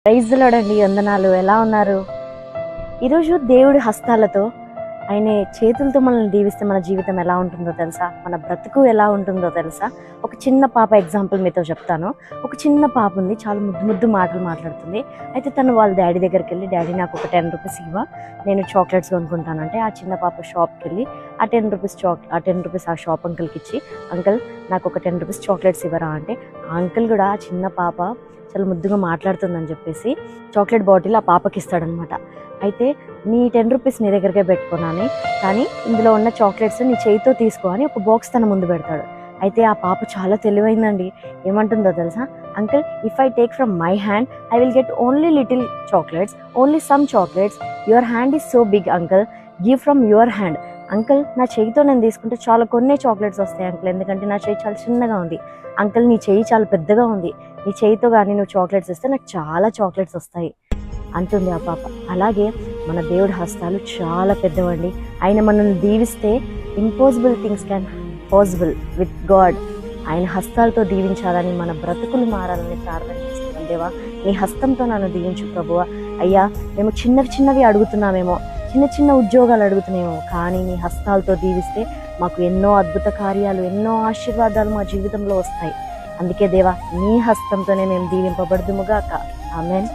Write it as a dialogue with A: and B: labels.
A: Praise the lord అండి. వందనాలు. ఎలా ఉన్నారు? ఈరోజు దేవుడి హస్తాలతో ఆయన చేతులతో మనల్ని దీవిస్తే మన జీవితం ఎలా ఉంటుందో తెలుసా? మన బ్రతుకు ఎలా ఉంటుందో తెలుసా? ఒక చిన్న పాప ఎగ్జాంపుల్ మీతో చెప్తాను. ఒక చిన్న పాప ఉంది, చాలా ముద్దు ముద్దు మాటలు మాట్లాడుతుంది. అయితే తను వాళ్ళ డాడీ దగ్గరికి వెళ్ళి, డాడీ నాకు ఒక 10 రూపీస్ ఇవ్వ, నేను చాక్లెట్స్ కొనుక్కుంటానంటే ఆ చిన్న పాప షాప్కి వెళ్ళి ఆ 10 రూపీస్ ఆ షాప్ అంకుల్కి ఇచ్చి, అంకుల్ నాకు ఒక 10 రూపీస్ చాక్లెట్స్ ఇవ్వరా అంటే ఆ అంకుల్ కూడా ఆ చిన్న పాప చాలా ముద్దుగా మాట్లాడుతుందని చెప్పేసి చాక్లెట్ బాటిల్ ఆ పాపకి ఇస్తాడనమాట. అయితే నీ 10 రూపీస్ నీ దగ్గరకే పెట్టుకున్నాను, కానీ ఇందులో ఉన్న చాక్లెట్స్ నీ చేయితో తీసుకో అని ఒక బాక్స్ తన ముందు పెడతాడు. అయితే ఆ పాప చాలా తెలివైందండి. ఏమంటుందో తెలుసా? Uncle, if I take from my hand I will get only little chocolates, only some chocolates. Your hand is so big uncle, give from your hand. Uncle, నా చేయితో నేను తీసుకుంటే చాలా కొన్నే చాక్లెట్స్ వస్తాయి అంకుల్, ఎందుకంటే నా చేయి చాలా చిన్నగా ఉంది. అంకుల్, నీ చేయి చాలా పెద్దగా ఉంది, నీ చేయితో కానీ నువ్వు చాక్లెట్స్ ఇస్తే నాకు చాలా చాక్లెట్స్ వస్తాయి అంటుంది ఆ పాప. అలాగే మన దేవుడి హస్తాలు చాలా పెద్దవండి. ఆయన మనల్ని దీవిస్తే impossible things can possible with God. ఆయన హస్తాలతో దీవించాలని, మన బ్రతుకులు మారాలని ప్రార్థన చేస్తున్నాం. దేవా, నీ హస్తంతో నన్ను దీవించు ప్రభువా. అయ్యా, మేము చిన్నవి అడుగుతున్నామేమో, చిన్న ఉద్యోగాలు అడుగుతున్నామేమో, కానీ నీ హస్తాలతో దీవిస్తే మాకు ఎన్నో అద్భుత కార్యాలు, ఎన్నో ఆశీర్వాదాలు మా జీవితంలో వస్తాయి. అందుకే దేవా, నీ హస్తంతోనే మేము దీవింపబడుదుముగాక. ఆమేన్.